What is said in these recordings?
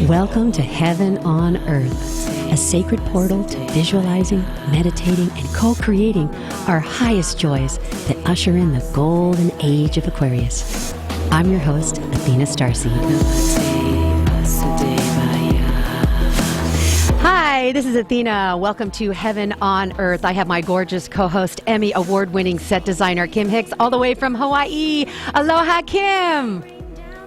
Welcome to Heaven on Earth, a sacred portal to visualizing, meditating, and co-creating our highest joys that usher in the Golden Age of Aquarius. I'm your host, Athena StarSeed. Hi, this is Athena. Welcome to Heaven on Earth. I have my gorgeous co-host, Emmy Award-winning set designer, Kim Hix, all the way from Hawaii. Aloha, Kim.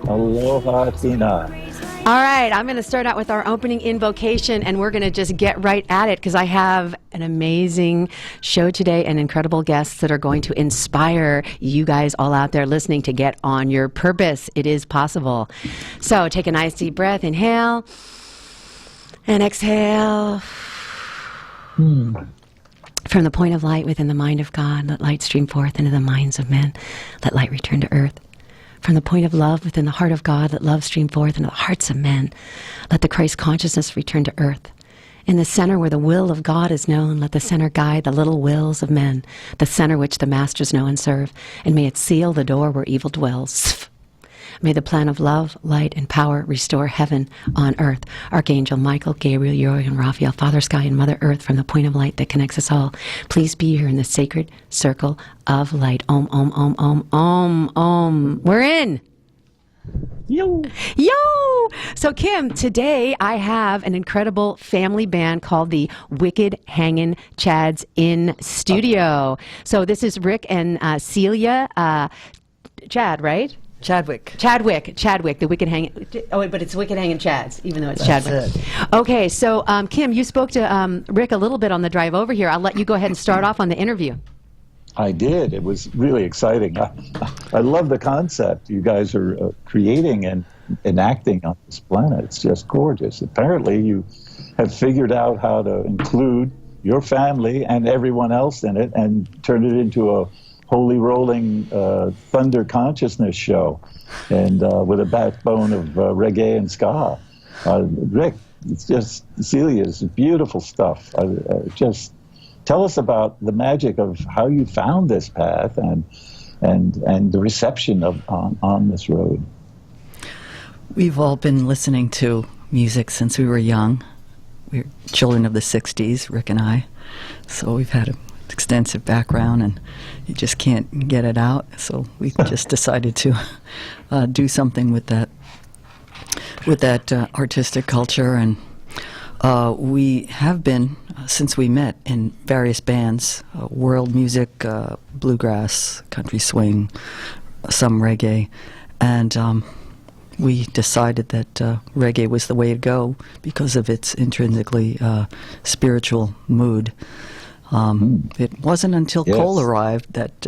Aloha, Athena. All right, I'm going to start out with our opening invocation, and we're going to just get right at it because I have an amazing show today and incredible guests that are going to inspire you guys all out there listening to get on your purpose. It is possible. So take a nice deep breath. Inhale and exhale. From the point of light within the mind of God, let light stream forth into the minds of men. Let light return to earth. From the point of love within the heart of God, let love stream forth into the hearts of men. Let the Christ consciousness return to earth. In the center where the will of God is known, let the center guide the little wills of men, the center which the masters know and serve, and may it seal the door where evil dwells. May the plan of love, light, and power restore heaven on earth. Archangel Michael, Gabriel, Uriel, and Raphael, Father Sky, and Mother Earth, from the point of light that connects us all, please be here in the sacred circle of light. Om, om, om, om, om, om. We're in. Yo! Yo! So, Kim, today I have an incredible family band called the Wicked Hangin' Chads in studio. So this is Rick and Celia Chad, right? Chadwick, the Wicked Hangin'. Oh, wait, but it's Wicked Hangin' Chads, even though it's Chadwick. Okay, so Kim, you spoke to Rick a little bit on the drive over here. I'll let you go ahead and start off on the interview. I did. It was really exciting. I love the concept you guys are creating and enacting on this planet. It's just gorgeous. Apparently, you have figured out how to include your family and everyone else in it and turn it into a holy rolling thunder consciousness show, and with a backbone of reggae and ska. Rick, it's just Celia's beautiful stuff. Just tell us about the magic of how you found this path and the reception of on this road. We've all been listening to music since we were young. We're children of the 60s, Rick and I, so we've had a extensive background, and you just can't get it out. So we just decided to do something with that artistic culture, and we have been since we met in various bands: world music, bluegrass, country swing, some reggae, and we decided that reggae was the way to go because of its intrinsically spiritual mood. It wasn't until Cole arrived that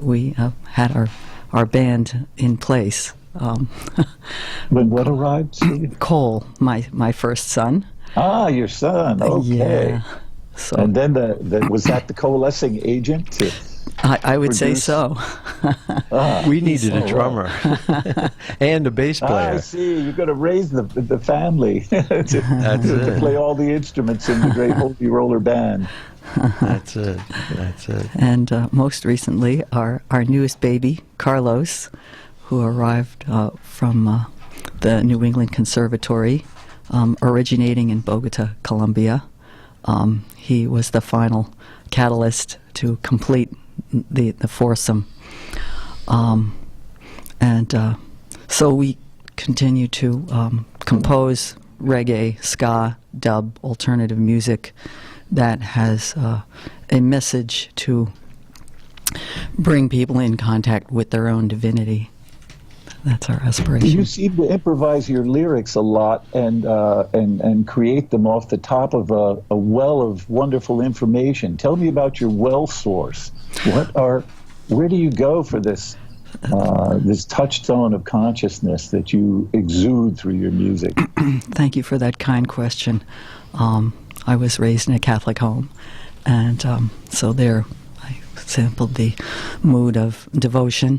we had our band in place. When what arrived? Cole, my first son. Ah, your son. Okay. Yeah. So, and then was that the coalescing agent? I would say so. We needed a drummer and a bass player. I see. You're going to raise the family to play all the instruments in the great Holy Roller Band. That's it. And most recently, our newest baby, Carlos, who arrived from the New England Conservatory, originating in Bogota, Colombia. He was the final catalyst to complete the foursome. So we continue to compose reggae, ska, dub, alternative music that has a message to bring people in contact with their own divinity. That's our aspiration. You seem to improvise your lyrics a lot and create them off the top of a well of wonderful information. Tell me about your well source. Where do you go for this touchstone of consciousness that you exude through your music? Thank you for that kind question. I was raised in a Catholic home, and so there I sampled the mood of devotion.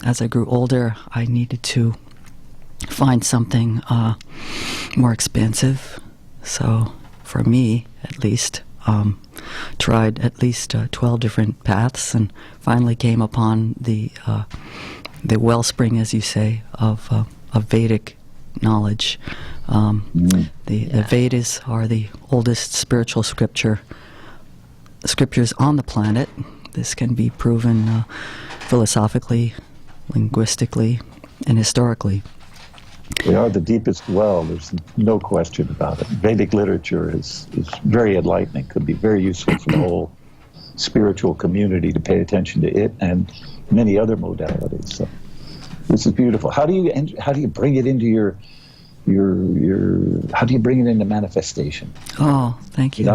As I grew older, I needed to find something more expansive. So for me, at least, tried at least 12 different paths, and finally came upon the wellspring, as you say, of Vedic knowledge. The Vedas are the oldest spiritual scriptures on the planet. This can be proven philosophically, linguistically, and historically. They are the deepest well. There's no question about it. Vedic literature is very enlightening. Could be very useful for the whole spiritual community to pay attention to it and many other modalities. So this is beautiful. How do you bring it into your how do you bring it into manifestation? Oh, thank you.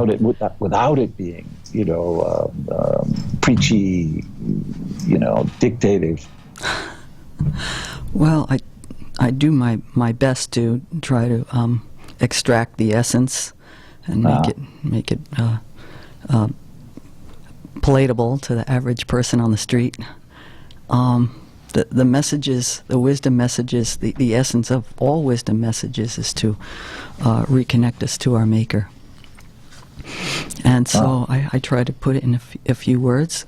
Without it being, preachy, dictative. Well, I do my best to try to extract the essence and make it palatable to the average person on the street. The messages, the wisdom messages, the essence of all wisdom messages is to reconnect us to our Maker. And so I try to put it in a few words.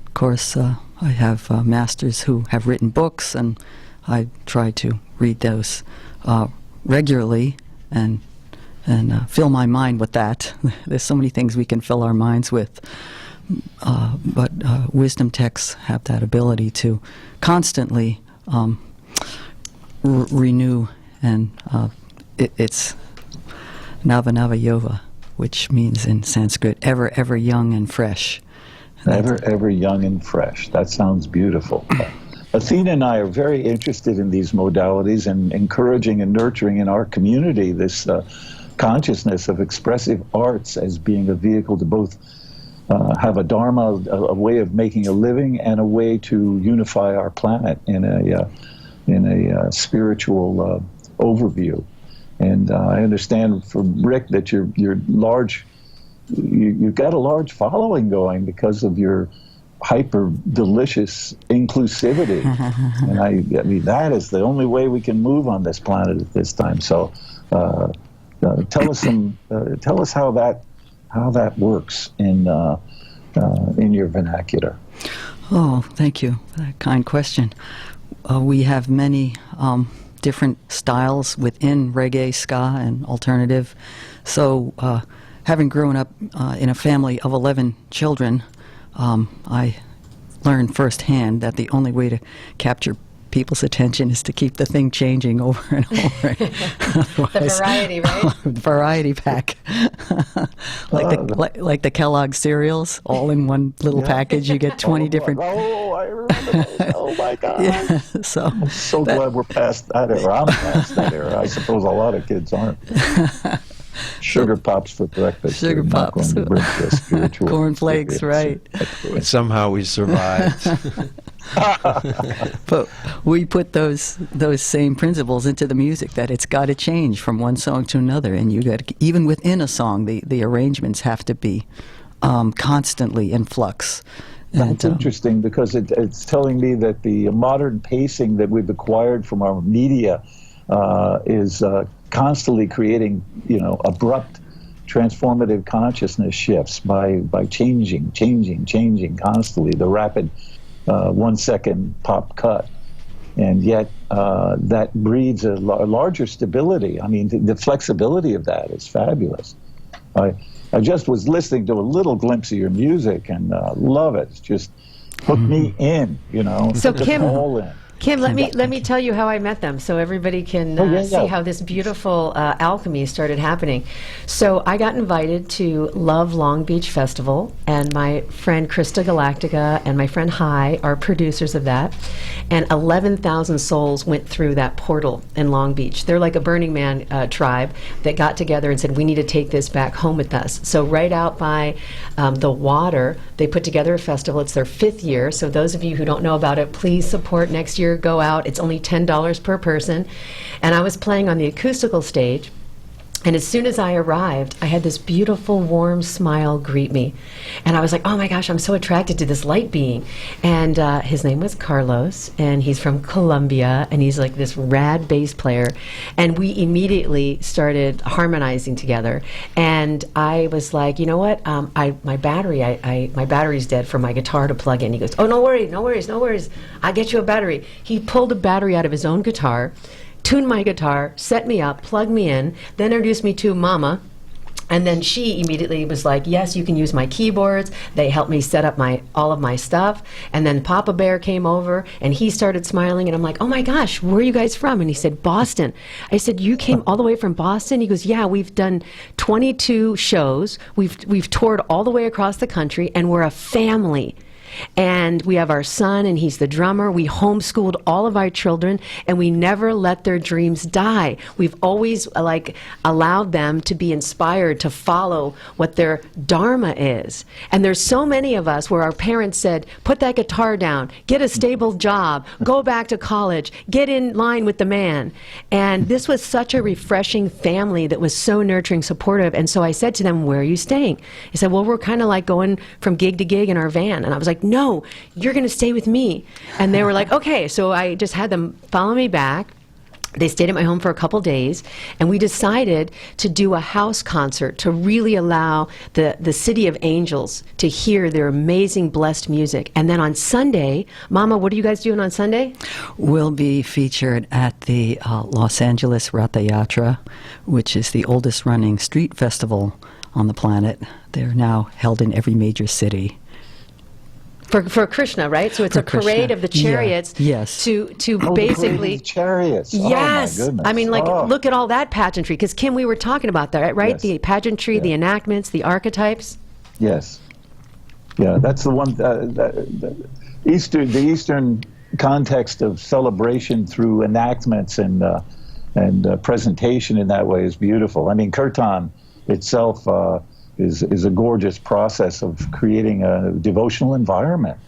Of course, I have masters who have written books, and I try to read those regularly and fill my mind with that. There's so many things we can fill our minds with. But wisdom texts have that ability to constantly renew, and it's Nava Nava Yova, which means in Sanskrit, ever young and fresh. Ever young and fresh. That sounds beautiful. Athena and I are very interested in these modalities and encouraging and nurturing in our community this consciousness of expressive arts as being a vehicle to both have a dharma, a way of making a living, and a way to unify our planet in a spiritual overview. And I understand from Rick that you've got a large following going because of your hyper delicious inclusivity. And I mean that is the only way we can move on this planet at this time. So tell us how that works in your vernacular. Oh, thank you for that kind question. We have many different styles within reggae, ska, and alternative. So, having grown up in a family of 11 children, I learned firsthand that the only way to capture people's attention is to keep the thing changing over and over. The variety, right? Variety pack. like the Kellogg cereals, all in one little package. You get 20 different... Oh, I remember those. Oh, my God. Yeah, so I'm so glad we're past that era. I'm past that era. I suppose a lot of kids aren't. Sugar Pops for breakfast. Sugar Pops. Cornflakes, right. But somehow we survived. But we put those same principles into the music, that it's got to change from one song to another, and you got even within a song, the arrangements have to be constantly in flux. That's interesting, because it's telling me that the modern pacing that we've acquired from our media is constantly creating, abrupt, transformative consciousness shifts by changing constantly. The rapid 1 second pop cut, and yet that breeds a larger stability. I mean, the flexibility of that is fabulous. I just was listening to a little glimpse of your music and love it. It's just hooked me in, So just Kim, all in. Kim, let me tell you how I met them, so everybody can see how this beautiful alchemy started happening. So I got invited to Love Long Beach Festival, and my friend Krista Galactica and my friend Hi are producers of that. And 11,000 souls went through that portal in Long Beach. They're like a Burning Man tribe that got together and said, we need to take this back home with us. So right out by the water, they put together a festival. It's their 5th year. So those of you who don't know about it, please support next year. Go out. It's only $10 per person. And I was playing on the acoustical stage. And as soon as I arrived, I had this beautiful, warm smile greet me. And I was like, oh my gosh, I'm so attracted to this light being. And his name was Carlos, and he's from Colombia, and he's like this rad bass player. And we immediately started harmonizing together. And I was like, you know what? My battery's dead for my guitar to plug in. He goes, oh, no worries. I'll get you a battery. He pulled a battery out of his own guitar, tuned my guitar, set me up, plugged me in, then introduced me to Mama. And then she immediately was like, yes, you can use my keyboards. They helped me set up all of my stuff. And then Papa Bear came over, and he started smiling. And I'm like, oh, my gosh, where are you guys from? And he said, Boston. I said, you came all the way from Boston? He goes, yeah, we've done 22 shows. We've toured all the way across the country, and we're a family. And we have our son, and he's the drummer. We homeschooled all of our children, and we never let their dreams die. We've always allowed them to be inspired to follow what their dharma is. And there's so many of us where our parents said, put that guitar down, get a stable job, go back to college, get in line with the man. And this was such a refreshing family that was so nurturing, supportive. And so I said to them, where are you staying? He said, well, we're kind of like going from gig to gig in our van. And I was like, no, you're going to stay with me. And they were like, okay. So I just had them follow me back. They stayed at my home for a couple days, and we decided to do a house concert to really allow the City of Angels to hear their amazing, blessed music. And then on Sunday, Mama, what are you guys doing on Sunday? We'll be featured at the Los Angeles Ratha Yatra, which is the oldest running street festival on the planet. They're now held in every major city. For Krishna, right? So it's a parade Krishna. of the chariots. Yeah. Yes. To basically the chariots. Yes. Oh, my goodness. I mean, look at all that pageantry. Because Kim, we were talking about that, right? Yes. The pageantry, the enactments, the archetypes. Yes. Yeah, that's the one. The Eastern context of celebration through enactments and presentation in that way is beautiful. I mean, kirtan itself is a gorgeous process of creating a devotional environment.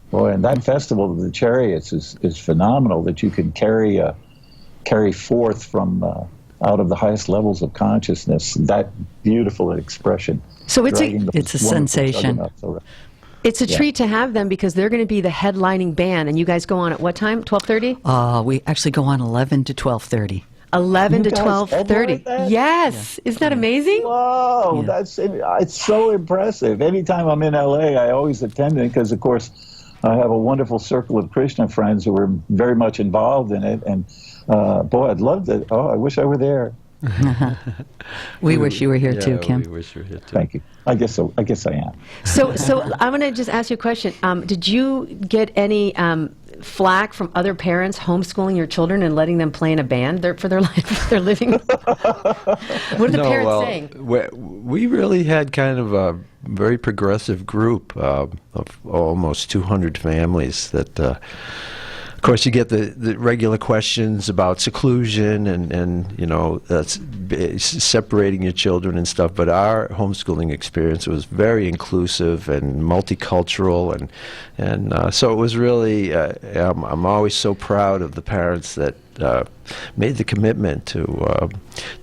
Boy, and that festival of the chariots is phenomenal, that you can carry forth from out of the highest levels of consciousness that beautiful expression. So it's a sensation. It's a treat to have them, because they're going to be the headlining band. And you guys go on at what time? 12:30? We actually go on 11 to 12:30. 11 You to guys 12:30. that? Yes. Isn't that amazing? Whoa, it's so impressive. Anytime I'm in LA, I always attend it because, of course, I have a wonderful circle of Krishna friends who are very much involved in it. And boy, I'd love to. Oh, I wish I were there. We wish you were here too, Kim. We wish you were here too. Thank you. I guess so. I guess I am. So I'm going to just ask you a question. Did you get any flack from other parents homeschooling your children and letting them play in a band for their life, their living? What are the parents saying? We really had kind of a very progressive group of almost 200 families that. Of course, you get the regular questions about seclusion and that's separating your children and stuff. But our homeschooling experience was very inclusive and multicultural, and so it was really. I'm always so proud of the parents that made the commitment to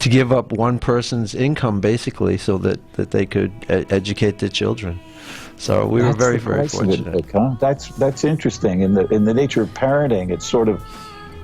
give up one person's income basically so that they could educate their children. So we were very, very fortunate. That's interesting. In the nature of parenting, it's sort of,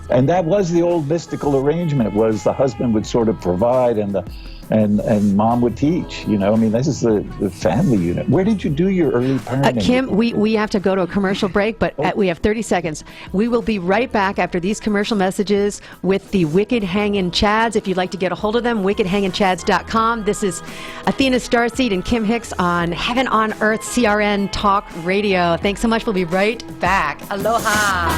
and that was the old mystical arrangement. Was the husband would sort of provide and mom would teach. I mean, this is the family unit. Where did you do your early parenting? Kim, we have to go to a commercial break, but we have 30 seconds. We will be right back after these commercial messages with the Wicked Hangin Chads. If you'd like to get a hold of them, wickedhanginchads.com. This is Athena StarSeed and Kim Hix on Heaven on Earth CRN Talk Radio. Thanks so much. We'll be right back. Aloha.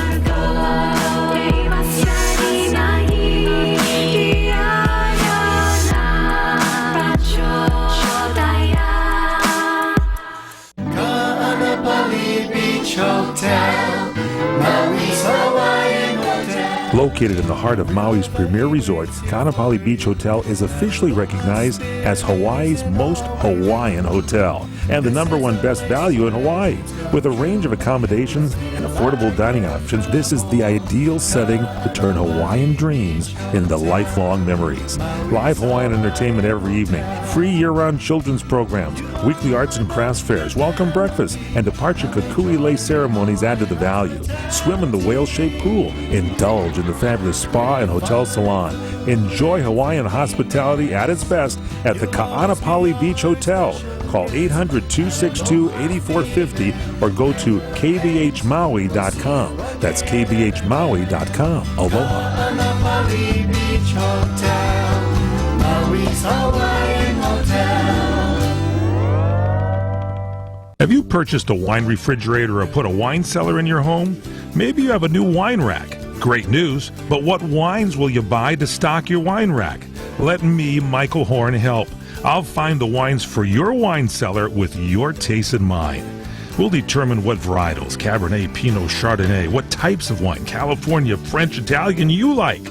Hotel, Maui's Hawaiian Hotel. Located in the heart of Maui's premier resort, Kaanapali Beach Hotel is officially recognized as Hawaii's most Hawaiian hotel and the #1 best value in Hawaii. With a range of accommodations and affordable dining options, this is the ideal setting to turn Hawaiian dreams into lifelong memories. Live Hawaiian entertainment every evening, free year-round children's programs, weekly arts and crafts fairs, welcome breakfast, and departure kukui lei ceremonies add to the value. Swim in the whale-shaped pool, indulge in the fabulous spa and hotel salon. Enjoy Hawaiian hospitality at its best at the Kaanapali Beach Hotel. Call 800-262-8450 or go to kbhmaui.com. That's kbhmaui.com. Aloha. Kaanapali Beach Hotel, Maui's Hawaiian Hotel. Have you purchased a wine refrigerator or put a wine cellar in your home? Maybe you have a new wine rack. Great news, but what wines will you buy to stock your wine rack? Let me, Michael Horn, help. I'll find the wines for your wine cellar with your taste in mind. We'll determine what varietals, Cabernet, Pinot, Chardonnay, what types of wine, California, French, Italian, you like.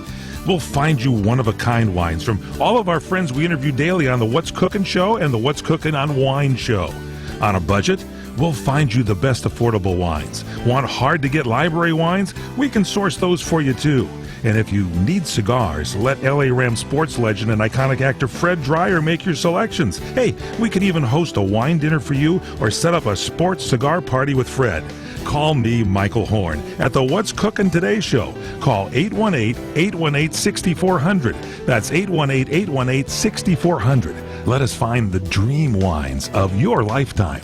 We'll find you one-of-a-kind wines from all of our friends we interview daily on the What's Cookin' show and the What's Cookin' on Wine show. On a budget, we'll find you the best affordable wines. Want hard-to-get library wines? We can source those for you, too. And if you need cigars, let L.A. Rams sports legend and iconic actor Fred Dryer make your selections. Hey, we could even host a wine dinner for you or set up a sports cigar party with Fred. Call me, Michael Horn, at the What's Cookin' Today show. Call 818-818-6400. That's 818-818-6400. Let us find the dream wines of your lifetime.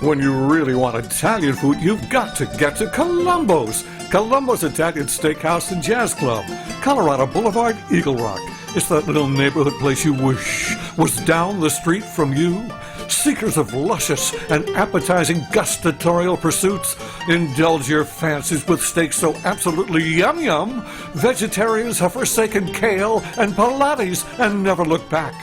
When you really want Italian food, you've got to get to Columbo's. Columbo's Italian Steakhouse and Jazz Club, Colorado Boulevard, Eagle Rock. It's that little neighborhood place you wish was down the street from you. Seekers of luscious and appetizing gustatorial pursuits, indulge your fancies with steaks so absolutely yum-yum. Vegetarians have forsaken kale and Pilates and never look back.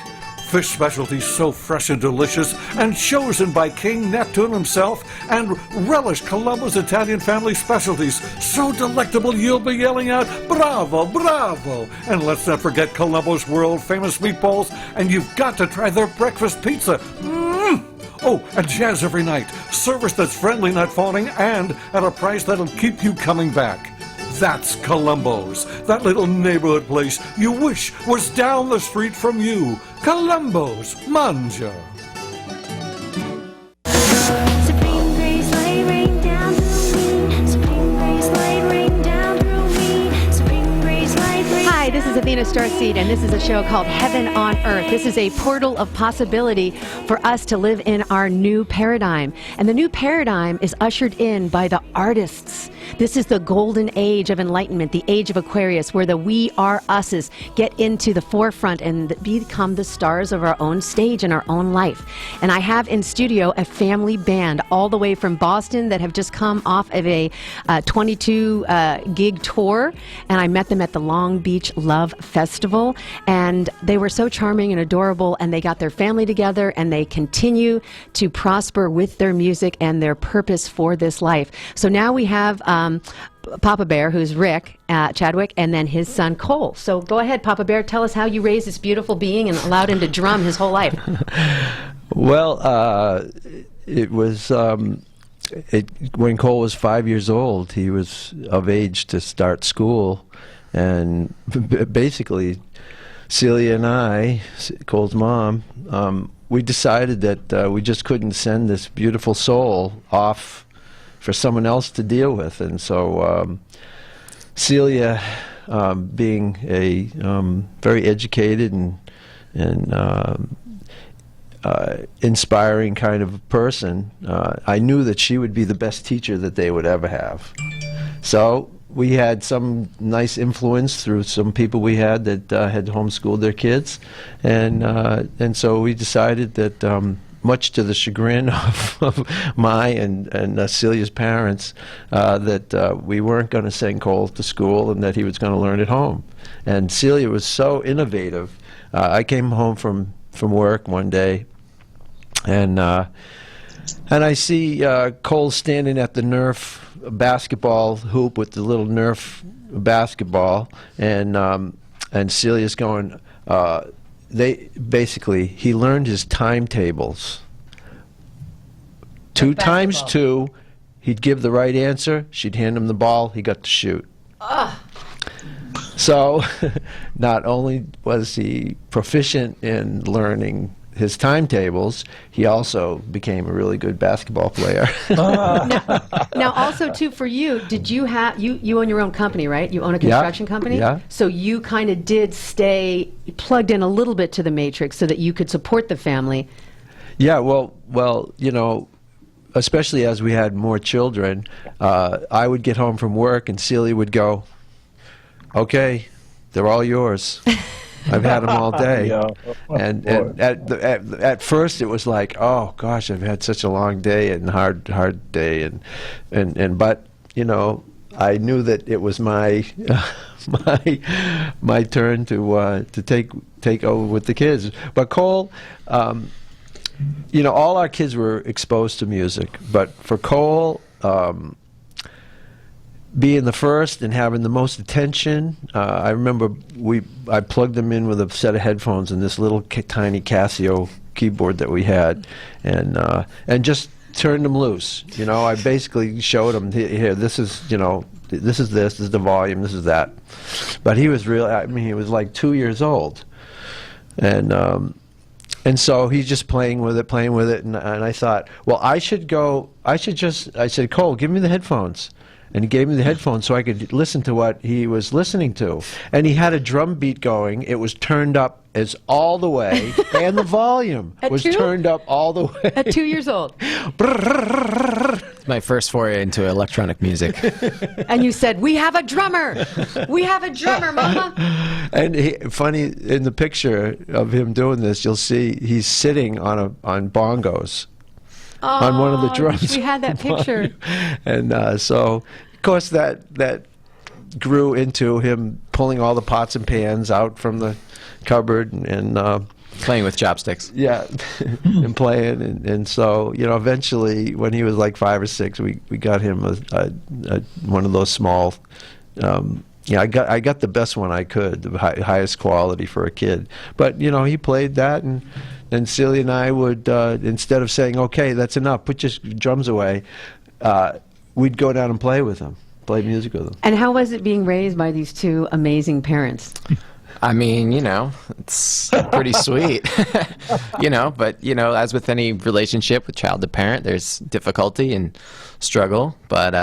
Fish specialties so fresh and delicious and chosen by King Neptune himself, and relish Columbo's Italian family specialties so delectable you'll be yelling out, bravo, bravo! And let's not forget Columbo's world-famous meatballs, and you've got to try their breakfast pizza. Oh, and jazz every night. Service that's friendly, not phoning, and at a price that'll keep you coming back. That's Columbo's, that little neighborhood place you wish was down the street from you. Columbo's, Manja. Supreme grace, light rain down through me. Supreme grace, light rain down through me. Supreme grace, light rain. Hi, this is Athena StarSeed, and this is a show called Heaven on Earth. This is a portal of possibility for us to live in our new paradigm. And the new paradigm is ushered in by the artists. This is the golden age of enlightenment, the age of Aquarius, where the we are us's get into the forefront and become the stars of our own stage and our own life. And I have in studio a family band all the way from Boston that have just come off of a 22 gig tour, and I met them at the Long Beach Love Festival, and they were so charming and adorable, and they got their family together, and they continue to prosper with their music and their purpose for this life. So now we have Papa Bear, who's Rick Chadwick, and then his son Cole. So go ahead, Papa Bear, tell us how you raised this beautiful being and allowed him to drum his whole life. Well, it was when Cole was 5 years old. He was of age to start school, and basically, Celia and I, Cole's mom, we decided that we just couldn't send this beautiful soul off for someone else to deal with. And so Celia, being a very educated and inspiring kind of person, I knew that she would be the best teacher that they would ever have. So we had some nice influence through some people we had that had homeschooled their kids, and so we decided that, much to the chagrin of my and Celia's parents, that we weren't going to send Cole to school and that he was going to learn at home. And Celia was so innovative. I came home from work one day, and I see Cole standing at the Nerf basketball hoop with the little Nerf basketball, and Celia's going, he learned his timetables. 2 times 2, he'd give the right answer, she'd hand him the ball, he got to shoot. So not only was he proficient in learning his timetables, he also became a really good basketball player. Now, also too, for you, did you have you own your own company, right? You own a construction company. Yeah. So you kind of did stay plugged in a little bit to the matrix so that you could support the family. Yeah, well, you know, especially as we had more children, I would get home from work and Celia would go, "Okay, they're all yours. I've had them all day." Yeah. And at first it was like, "Oh gosh, I've had such a long day and hard day," and but you know, I knew that it was my my turn to take over with the kids. But Cole. You know, all our kids were exposed to music, but for Cole, being the first and having the most attention, I remember I plugged him in with a set of headphones and this little tiny Casio keyboard that we had, and just turned him loose. You know, I basically showed him, here, this is, you know, this is the volume, this is that. But he was really, I mean, he was like 2 years old, and so he's just playing with it, and I thought, well, I said, Cole, give me the headphones. And he gave me the headphones so I could listen to what he was listening to. And he had a drum beat going. It was turned up as all the way, and the volume was turned up all the way. At 2 years old. My first foray into electronic music. And you said, "We have a drummer! We have a drummer, Mama!" And funny, in the picture of him doing this, you'll see he's sitting on bongos. On one of the drums. We had that picture. And so, of course, that grew into him pulling all the pots and pans out from the cupboard and playing with chopsticks. Yeah, and playing. And so, you know, eventually, when he was like 5 or 6, we got him one of those small. I got the best one I could, the highest quality for a kid. But you know, he played that, and Celia and I would, instead of saying, "Okay, that's enough, put your drums away," we'd go down and play with him, play music with him. And how was it being raised by these two amazing parents? I mean, you know, it's pretty sweet, you know, but, you know, as with any relationship with child to parent, there's difficulty and struggle. But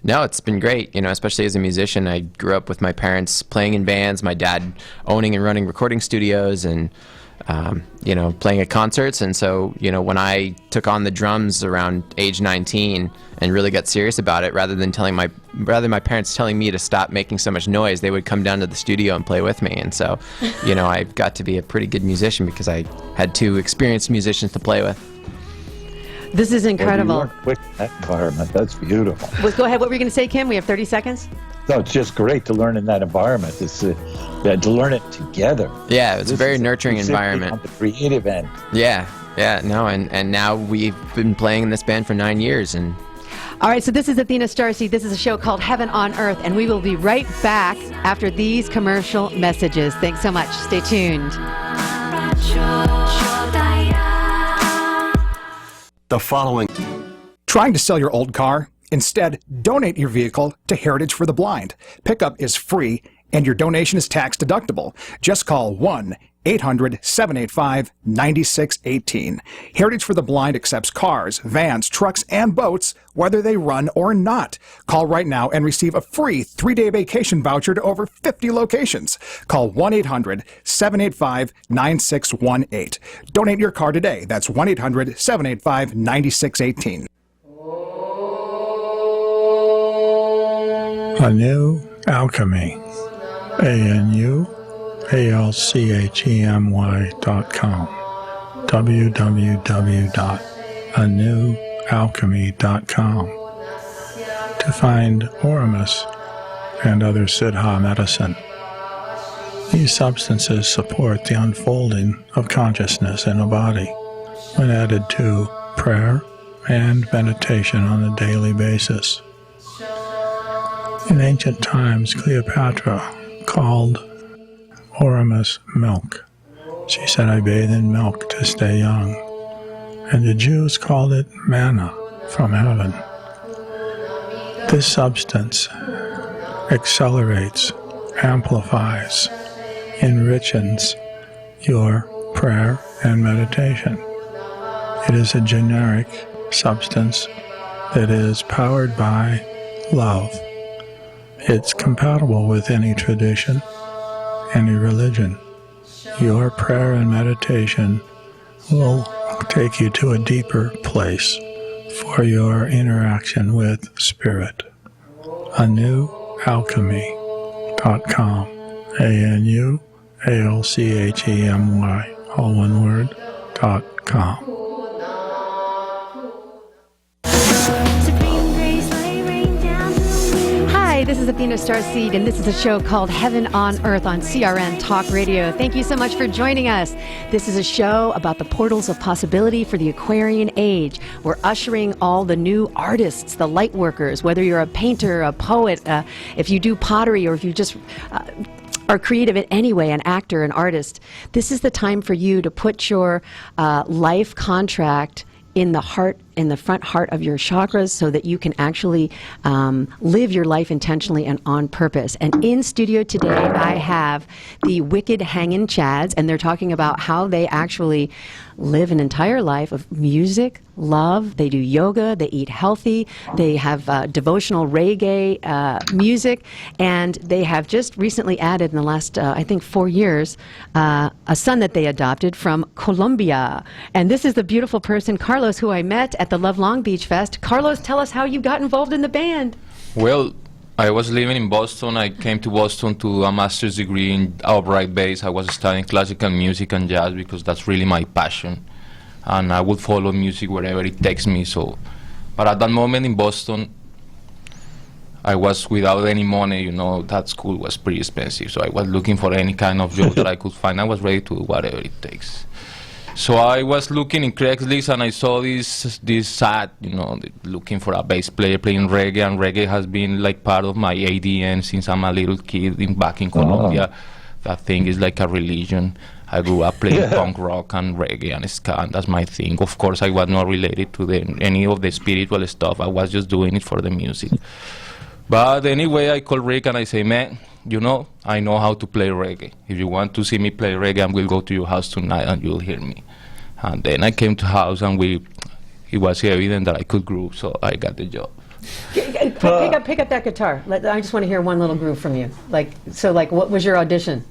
no, it's been great, you know, especially as a musician. I grew up with my parents playing in bands, my dad owning and running recording studios, and you know, playing at concerts. And so, you know, when I took on the drums around age 19 and really got serious about it, rather than my parents telling me to stop making so much noise, they would come down to the studio and play with me. And so, you know, I got to be a pretty good musician because I had two experienced musicians to play with. This is incredible. Well, you learn quick in that environment. That's beautiful. Well, go ahead. What were you going to say, Kim? We have 30 seconds. No, it's just great to learn in that environment. It's to learn it together. Yeah, it's a very nurturing environment. On the creative end. Yeah, no, and now we've been playing in this band for 9 years, and. All right, so this is Athena StarSeed. This is a show called Heaven on Earth, and we will be right back after these commercial messages. Thanks so much. Stay tuned. The following. Trying to sell your old car? Instead, donate your vehicle to Heritage for the Blind. Pickup is free, and your donation is tax deductible. Just call 1-800-785-9618. Heritage for the Blind accepts cars, vans, trucks, and boats, whether they run or not. Call right now and receive a free 3-day vacation voucher to over 50 locations. Call 1-800-785-9618. Donate your car today. That's 1-800-785-9618. A New Alchemy, ANUALCHEMY.com, www.anewalchemy.com, to find Oramus and other Siddha medicine. These substances support the unfolding of consciousness in a body when added to prayer and meditation on a daily basis. In ancient times, Cleopatra called Oramus milk. She said, "I bathe in milk to stay young." And the Jews called it manna from heaven. This substance accelerates, amplifies, enriches your prayer and meditation. It is a generic substance that is powered by love. It's compatible with any tradition, any religion. Your prayer and meditation will take you to a deeper place for your interaction with Spirit. AnewAlchemy.com. ANUALCHEMY, all one word, .com. Supreme grace, lay rain down through me. Hi, this is Athena StarSeed, and this is a show called Heaven on Earth on CRN Talk Radio. Thank you so much for joining us. This is a show about the portals of possibility for the Aquarian age. We're ushering all the new artists, the light workers, whether you're a painter, a poet, if you do pottery, or if you just are creative in any way, an actor, an artist. This is the time for you to put your life contract in the heart, in the front heart of your chakras, so that you can actually live your life intentionally and on purpose. And in studio today, I have the wicked Hangin Chads, and they're talking about how they actually live an entire life of music, love. They do yoga, they eat healthy, they have devotional reggae music, and they have just recently added in the last, I think, 4 years, a son that they adopted from Colombia. And this is the beautiful person, Carlos, who I met at the Love Long Beach Fest. Carlos, tell us how you got involved in the band. Well, I was living in Boston. I came to Boston to do a master's degree in upright bass. I was studying classical music and jazz because that's really my passion. And I would follow music wherever it takes me. But at that moment in Boston, I was without any money. You know, that school was pretty expensive. So I was looking for any kind of job that I could find. I was ready to do whatever it takes. So I was looking in Craigslist and I saw this ad, you know, looking for a bass player playing reggae, and reggae has been like part of my ADN since I'm a little kid back in Colombia. That thing is like a religion. I grew up playing punk rock and reggae and ska, and that's my thing. Of course, I was not related to any of the spiritual stuff. I was just doing it for the music. But anyway, I called Rick and I say, man, you know, I know how to play reggae. If you want to see me play reggae, I will go to your house tonight and you'll hear me. And then I came to house and it was evident that I could groove, so I got the job. Pick up that guitar. I just want to hear one little groove from you. What was your audition?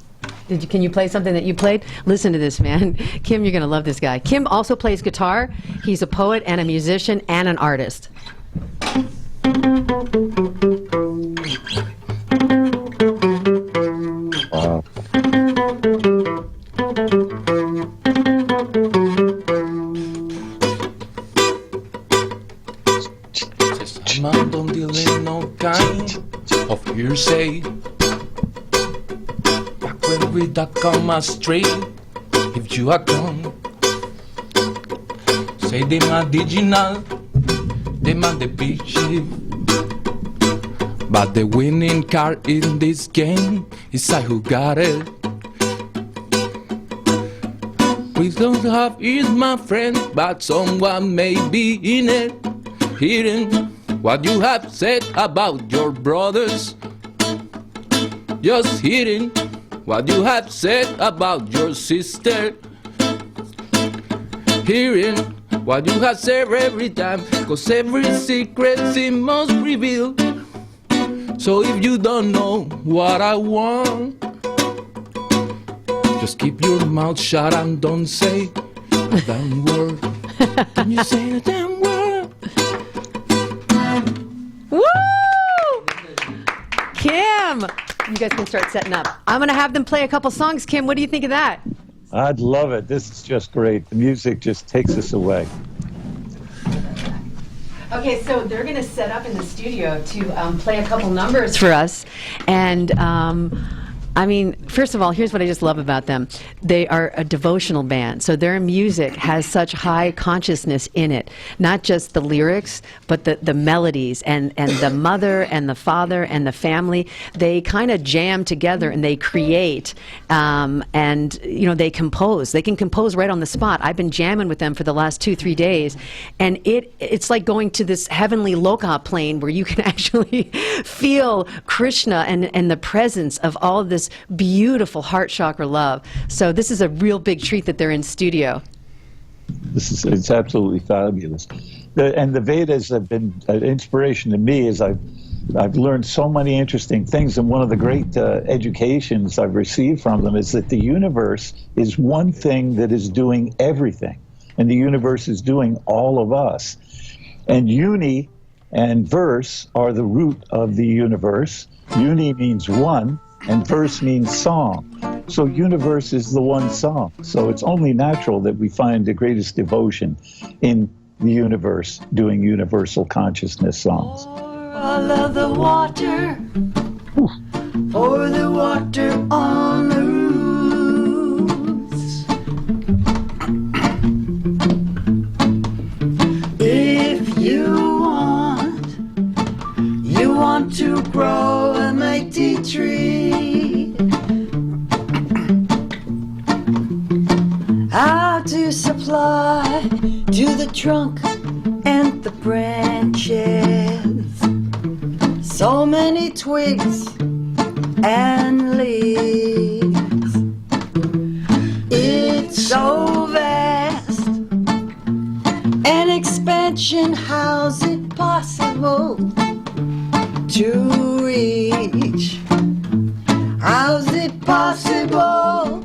Can you play something that you played? Listen to this, man. Kim, you're going to love this guy. Kim also plays guitar. He's a poet and a musician and an artist. Wow. Man don't deal in no kind of hearsay. Back when we da come astray, if you are gone, say them original, them are the big ship. But the winning card in this game is I who got it. We don't have is my friend, but someone may be in it, hearing what you have said about your brothers. Just hearing what you have said about your sister. Hearing what you have said every time, cause every secret she must reveal. So if you don't know what I want, just keep your mouth shut and don't say a damn word. Can you say a damn word? Woo! Kim! You guys can start setting up. I'm going to have them play a couple songs. Kim, what do you think of that? I'd love it. This is just great. The music just takes us away. Okay, so they're going to set up in the studio to play a couple numbers for us. And I mean, first of all, here's what I just love about them. They are a devotional band, so their music has such high consciousness in it. Not just the lyrics, but the melodies and the mother and the father and the family. They kind of jam together and they create, and you know, they compose. They can compose right on the spot. I've been jamming with them for the last 2-3 days, and it's like going to this heavenly loka plane where you can actually feel Krishna and the presence of all of this this beautiful heart chakra love. So this is a real big treat that they're in studio. It's absolutely fabulous. And the Vedas have been an inspiration to me as I've learned so many interesting things, and one of the great educations I've received from them is that the universe is one thing that is doing everything, and the universe is doing all of us. And uni and verse are the root of the universe. Uni means one, and verse means song. So universe is the one song. So it's only natural that we find the greatest devotion in the universe doing universal consciousness songs. All of the water, pour the water on the roots. If you want to grow a mighty tree, how to supply to the trunk and the branches so many twigs and leaves. It's so vast, an expansion, how's it possible to reach? How's it possible?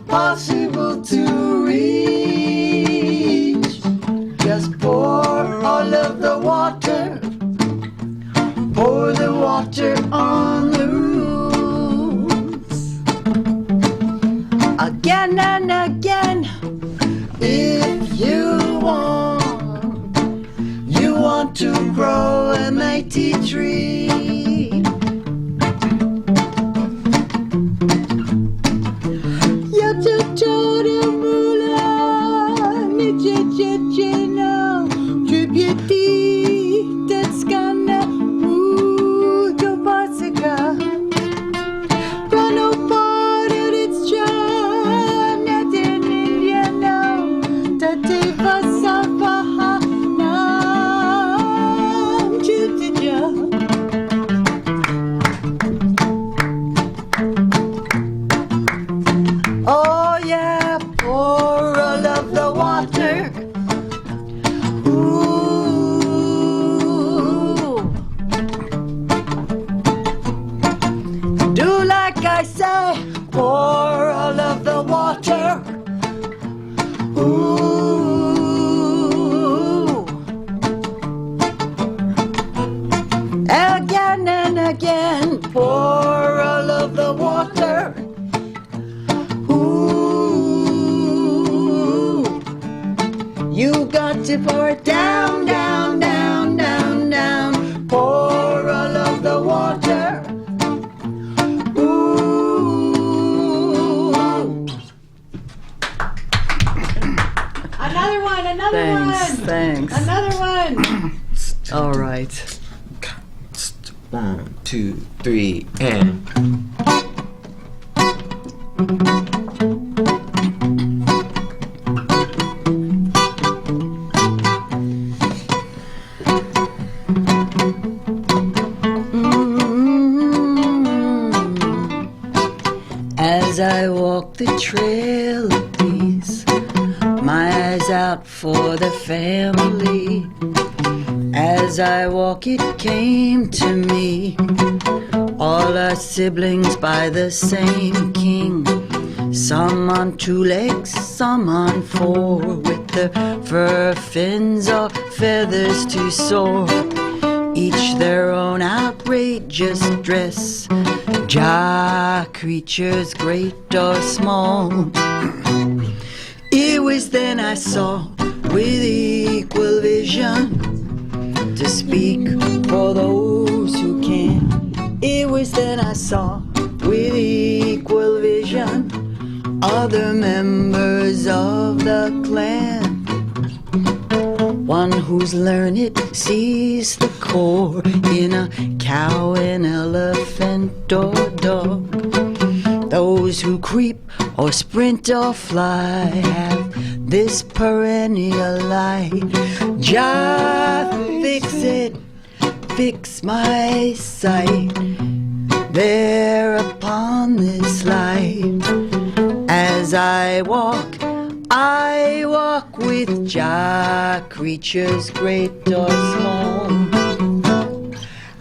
Possible to reach. Just pour all of the water, pour the water on the roots. Again and again, if you want to grow a mighty tree. To pour it down, down, down, down, down. Pour all of the water. Ooh. Another one, another one. Thanks. Another one. All right. 1, 2, 3, and. As I walk the trail of peace, my eyes out for the family. As I walk it came to me, all our siblings by the same king. Some on 2 legs, some on 4, with the fur, fins, or feathers to soar. Each their own outrageous dress, Jah creatures great or small. It was then I saw with equal vision, to speak for those who can. It was then I saw with equal vision other members of the clan. One who's learned sees the core in a cow, an elephant, or dog. Those who creep or sprint or fly have this perennial light. Jah fix it, fix my sight there upon this light. As I walk with Jah, creatures great or small.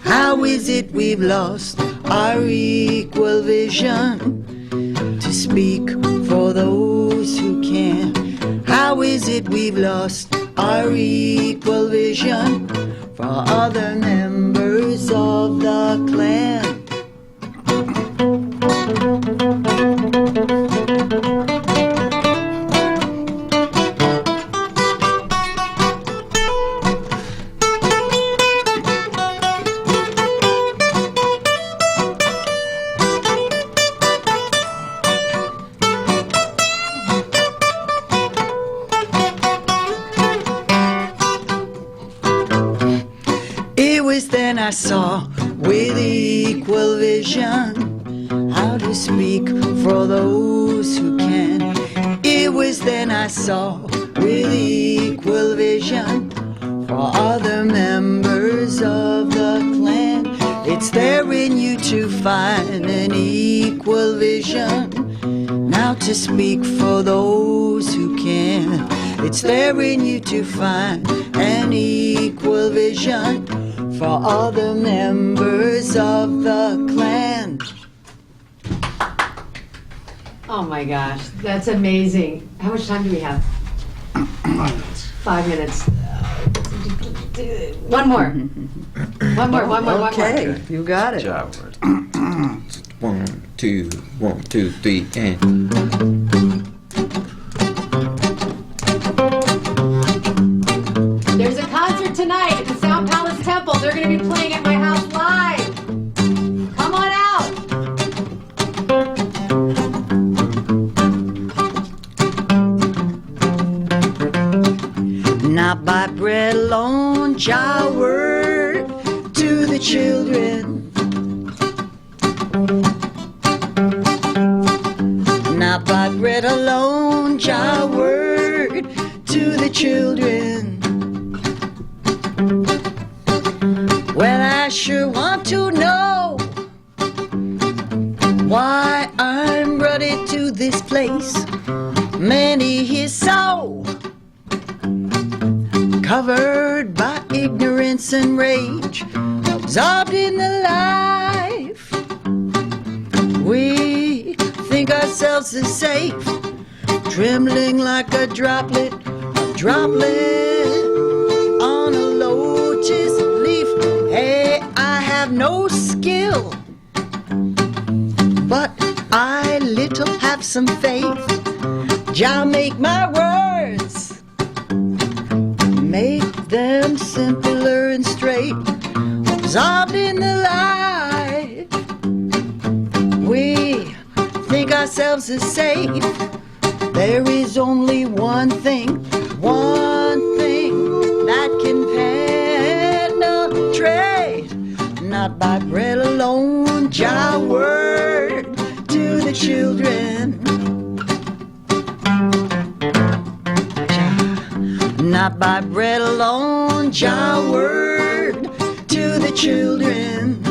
How is it we've lost our equal vision to speak for those who can? How is it we've lost our equal vision for other members of the clan? Then I saw with equal vision how to speak for those who can. It was then I saw with equal vision for other members of the clan. It's there in you to find an equal vision, now to speak for those who can. It's there in you to find an equal vision for other members of the clan. Oh my gosh, that's amazing. How much time do we have? 5 minutes. One more. One more. Okay, you got it. Job. 1, 2, 1, 2, 3, and. There's a concert tonight at the Sound Palace Temple. They're going to be playing at my house live. Come on out. Not by bread alone, Jah word to the children. Not by bread alone, Jah word to the children. Well, I sure want to know why I'm brought to this place. Many is so covered by ignorance and rage, absorbed in the life. We think ourselves as safe, trembling like a droplet on a lotus leaf. Hey, I have no skill, but I little have some faith. Jah make my words, make them simpler and straight, absorbed in the light. We think ourselves as safe. There is only one thing that can penetrate. Not by bread alone, Jah word to the children. Not by bread alone, Jah word to the children.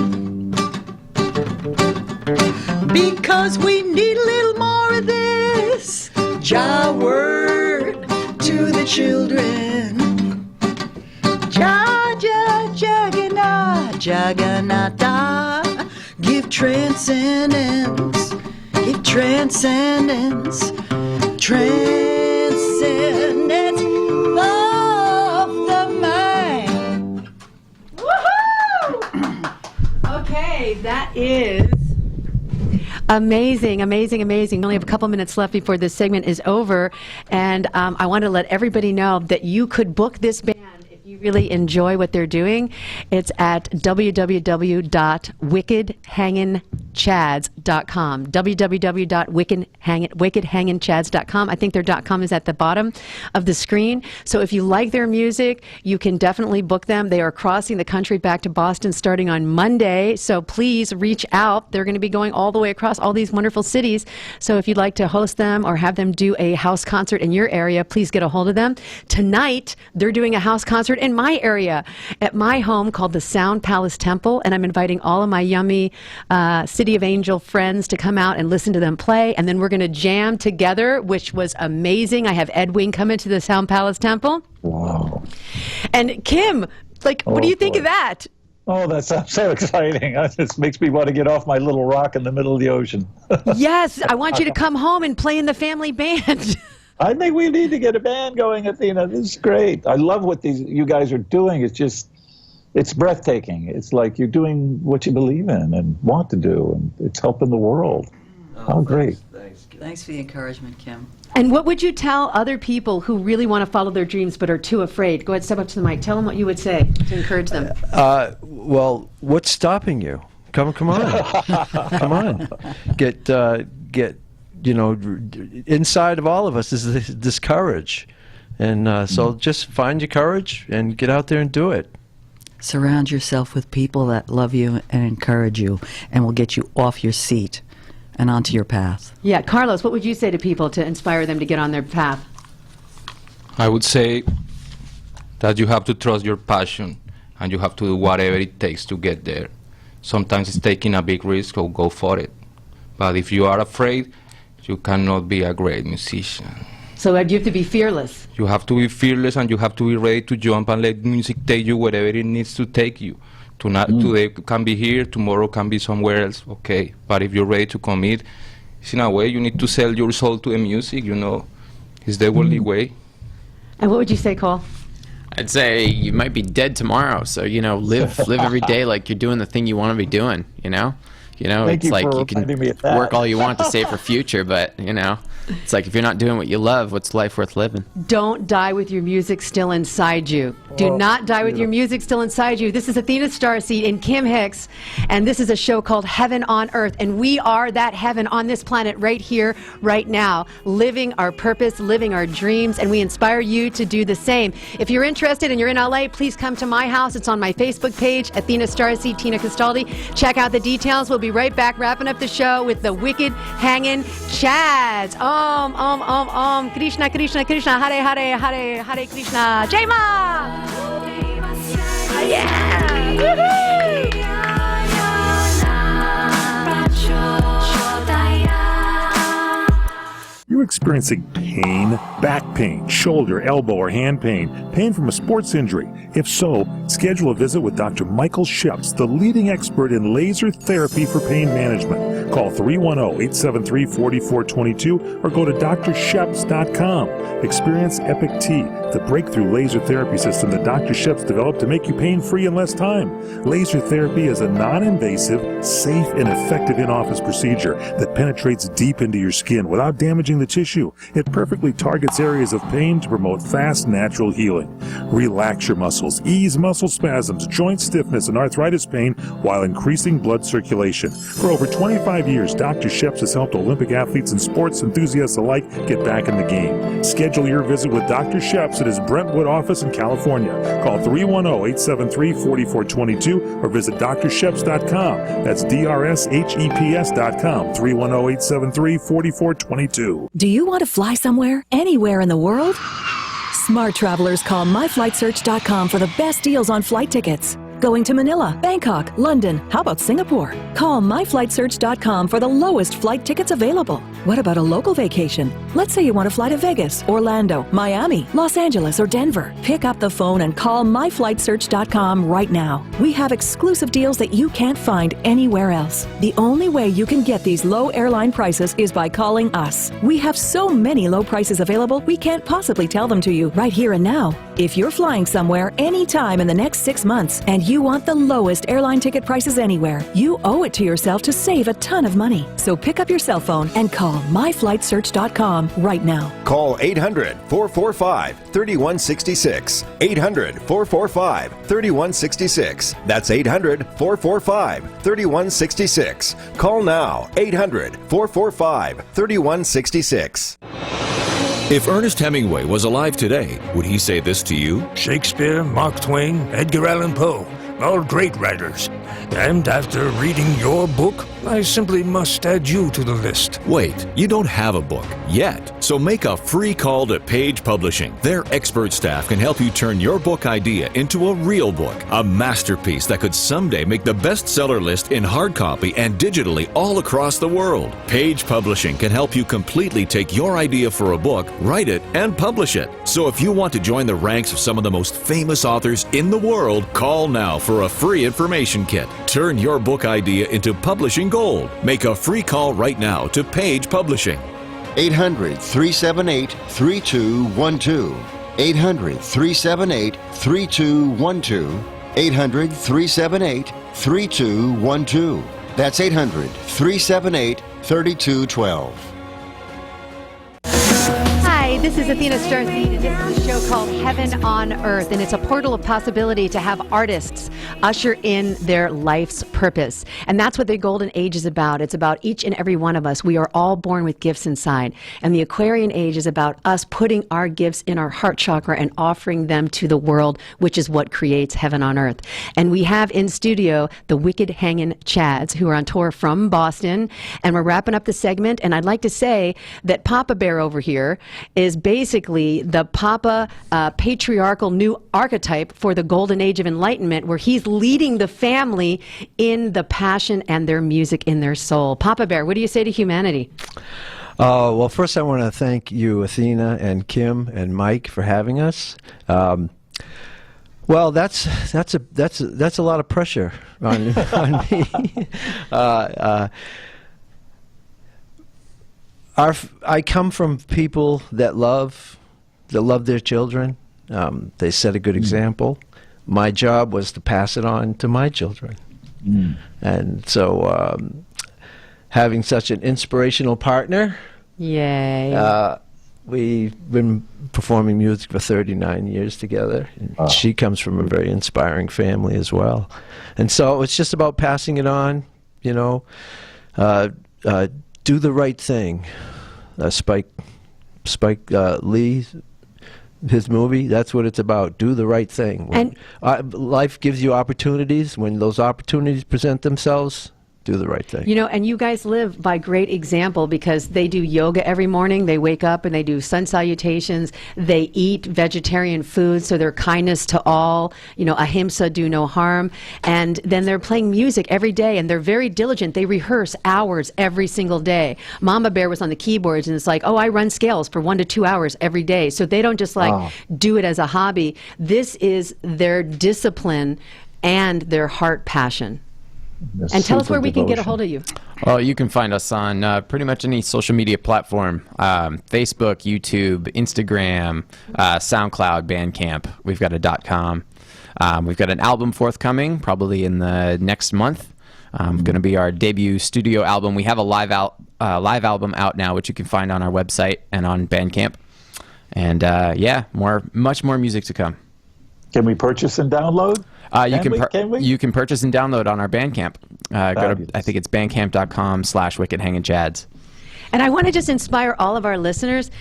Because we need a little more of this, Jah word to the children. Jah, Jah, Jagannath, Jagannatha, give transcendence, transcendence of the mind. Woohoo! Okay, that is amazing. We only have a couple minutes left before this segment is over, and I want to let everybody know that you could book this band if you you really enjoy what they're doing, it's at www.wickedhanginchads.com. www.wickedhanginchads.com. I think their .com is at the bottom of the screen. So if you like their music, you can definitely book them. They are crossing the country back to Boston starting on Monday. So please reach out. They're going to be going all the way across all these wonderful cities. So if you'd like to host them or have them do a house concert in your area, please get a hold of them. Tonight, they're doing a house concert in my area at my home called the Sound Palace Temple, and I'm inviting all of my yummy City of Angel friends to come out and listen to them play, and then we're going to jam together, which was amazing. I have Ed Wing come into the Sound Palace Temple. Wow. And Kim, what do you think of that? Oh, that sounds so exciting. This makes me want to get off my little rock in the middle of the ocean. Yes, I want you to come home and play in the family band. I think we need to get a band going, Athena. This is great. I love what you guys are doing. It's breathtaking. It's like you're doing what you believe in and want to do, and it's helping the world. How great. Thanks for the encouragement, Kim. And what would you tell other people who really want to follow their dreams but are too afraid? Go ahead, step up to the mic. Tell them what you would say to encourage them. Well, what's stopping you? Come on. Come on. Get inside of all of us is this courage. And so just find your courage and get out there and do it. Surround yourself with people that love you and encourage you and will get you off your seat and onto your path. Yeah, Carlos, what would you say to people to inspire them to get on their path? I would say that you have to trust your passion and you have to do whatever it takes to get there. Sometimes it's taking a big risk, so go for it. But if you are afraid, you cannot be a great musician. So you have to be fearless. You have to be fearless and you have to be ready to jump and let music take you wherever it needs to take you. Today can be here, tomorrow can be somewhere else, okay. But if you're ready to commit, it's in a way you need to sell your soul to the music, It's the only way. And what would you say, Cole? I'd say you might be dead tomorrow, so live every day like you're doing the thing you want to be doing. Thank It's you like for you can reminding me of that. work all you want to save for future, but it's like if you're not doing what you love, what's life worth living? Don't die with your music still inside you. Do not die with your music still inside you. This is Athena StarSeed and Kim Hix, and this is a show called Heaven on Earth, and we are that heaven on this planet right here, right now, living our purpose, living our dreams, and we inspire you to do the same. If you're interested and you're in LA, please come to my house. It's on my Facebook page, Athena StarSeed, Tina Castaldi. Check out the details. We'll be right back wrapping up the show with the Wicked Hangin Chads. Om, Krishna, Krishna, Krishna, Hare, Hare, Hare, Hare Krishna, Jai Ma! Yeah! Woohoo! You experiencing pain, back pain, shoulder, elbow, or hand pain, pain from a sports injury? If so, schedule a visit with Dr. Michael Sheps, the leading expert in laser therapy for pain management. Call 310-873-4422 or go to drsheps.com. Experience Epic T, the breakthrough laser therapy system that Dr. Sheps developed to make you pain-free in less time. Laser therapy is a non-invasive, safe, and effective in-office procedure that penetrates deep into your skin without damaging the tissue. It perfectly targets areas of pain to promote fast, natural healing. Relax your muscles, ease muscle spasms, joint stiffness, and arthritis pain while increasing blood circulation. For over 25 years, Dr. Sheps has helped Olympic athletes and sports enthusiasts alike get back in the game. Schedule your visit with Dr. Sheps at his Brentwood office in California. Call 310-873-4422 or visit drsheps.com. That's DRSHEPS.com, 310-873-4422. Do you want to fly somewhere, anywhere in the world? Smart travelers call myflightsearch.com for the best deals on flight tickets. Going to Manila, Bangkok, London, how about Singapore? Call myflightsearch.com for the lowest flight tickets available. What about a local vacation? Let's say you want to fly to Vegas, Orlando, Miami, Los Angeles, or Denver. Pick up the phone and call myflightsearch.com right now. We have exclusive deals that you can't find anywhere else. The only way you can get these low airline prices is by calling us. We have so many low prices available, we can't possibly tell them to you right here and now. If you're flying somewhere anytime in the next 6 months and you want the lowest airline ticket prices anywhere, you owe it to yourself to save a ton of money. So pick up your cell phone and call myflightsearch.com right now. Call 800-445-3166. 800-445-3166. That's 800-445-3166. Call now. 800-445-3166. If Ernest Hemingway was alive today, would he say this to you? Shakespeare, Mark Twain, Edgar Allan Poe, all great writers. And after reading your book, I simply must add you to the list. Wait, you don't have a book yet. So make a free call to Page Publishing. Their expert staff can help you turn your book idea into a real book, a masterpiece that could someday make the bestseller list in hard copy and digitally all across the world. Page Publishing can help you completely take your idea for a book, write it, and publish it. So if you want to join the ranks of some of the most famous authors in the world, call now for a free information kit. Turn your book idea into publishing gold. Make a free call right now to Page Publishing. 800-378-3212. 800-378-3212. 800-378-3212. That's 800-378-3212. Hi, this is Athena StarSeed, and this is a show called Heaven on Earth, and it's a portal of possibility to have artists usher in their life's purpose. And that's what the Golden Age is about. It's about each and every one of us. We are all born with gifts inside. And the Aquarian Age is about us putting our gifts in our heart chakra and offering them to the world, which is what creates heaven on earth. And we have in studio the wicked Hangin Chads, who are on tour from Boston. And we're wrapping up the segment. And I'd like to say that Papa Bear over here is basically the Papa patriarchal new archetype for the Golden Age of Enlightenment, where he's leading the family in the passion and their music in their soul. Papa Bear, what do you say to humanity? Well, first I want to thank you, Athena and Kim and Mike, for having us. Well, that's a lot of pressure on on me. I come from people that love their children. They set a good example. My job was to pass it on to my children. And so having such an inspirational partner, yay! We've been performing music for 39 years together. And she comes from a very inspiring family as well. And so it's just about passing it on, you know. Do the right thing. Spike Lee, his movie, that's what it's about. Do the right thing. And life gives you opportunities. When those opportunities present themselves, do the right thing. You know, and you guys live by great example, because they do yoga every morning. They wake up and they do sun salutations. They eat vegetarian food, so they're kindness to all. You know, ahimsa, do no harm. And then they're playing music every day, and they're very diligent. They rehearse hours every single day. Mama Bear was on the keyboards, and it's like, oh, I run scales for 1 to 2 hours every day. So they don't just like do it as a hobby. This is their discipline and their heart passion. And tell us where we can get a hold of you. Well, you can find us on pretty much any social media platform. Facebook, YouTube, Instagram, SoundCloud, Bandcamp. We've got a .com. We've got an album forthcoming, probably in the next month. Going to be our debut studio album. We have a live album out now, which you can find on our website and on Bandcamp. And yeah, much more music to come. Can we purchase and download? You can purchase and download on our Bandcamp. Go to, I think it's bandcamp.com/wickedhanginchads. And I want to just inspire all of our listeners.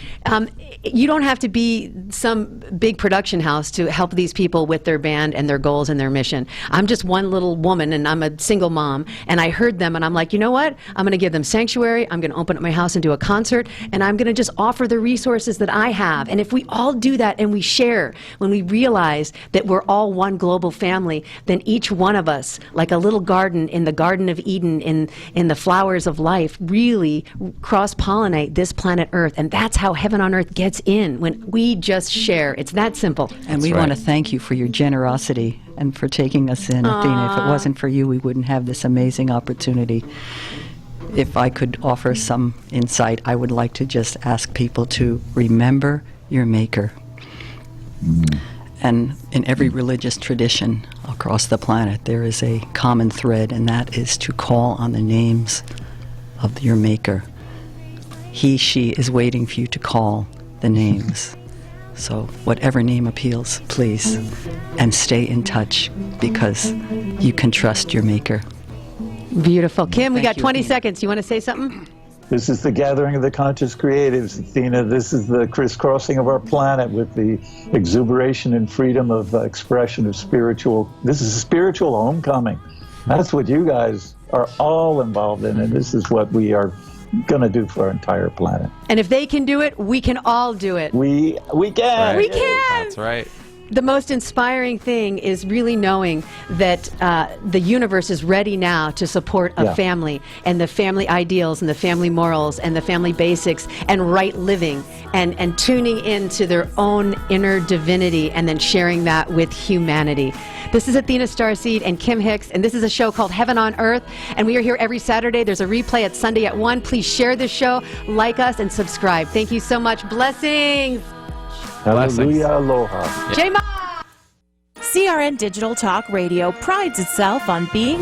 You don't have to be some big production house to help these people with their band and their goals and their mission. I'm just one little woman, and I'm a single mom, and I heard them, and I'm like, you know what? I'm going to give them sanctuary. I'm going to open up my house and do a concert, and I'm going to just offer the resources that I have. And if we all do that and we share, when we realize that we're all one global family, then each one of us, like a little garden in the Garden of Eden, in the flowers of life, really cross-pollinate this planet Earth. And that's how heaven on earth gets in, when we just share. It's that simple. And we want to thank you for your generosity and for taking us in, Athena. If it wasn't for you, we wouldn't have this amazing opportunity. If I could offer some insight, I would like to just ask people to remember your maker. And in every religious tradition across the planet, there is a common thread, and that is to call on the names of your Maker. He, she is waiting for you to call the names. So whatever name appeals, please, and stay in touch because you can trust your Maker. Beautiful. Kim, we got you, 20 Athena. seconds. You want to say something? This is the gathering of the conscious creatives, Athena. This is the crisscrossing of our planet with the exuberation and freedom of expression of spiritual. This is a spiritual homecoming. That's what you guys are all involved in, and this is what we are going to do for our entire planet. And if they can do it, we can all do it. We can. Right. We can. That's right. The most inspiring thing is really knowing that the universe is ready now to support a family and the family ideals and the family morals and the family basics and right living and tuning into their own inner divinity and then sharing that with humanity. This is Athena StarSeed and Kim Hix, and this is a show called Heaven on Earth, and we are here every Saturday. There's a replay at Sunday at 1. Please share this show, like us, and subscribe. Thank you so much. Blessings. Hallelujah, aloha. Jai Ma. CRN Digital Talk Radio prides itself on being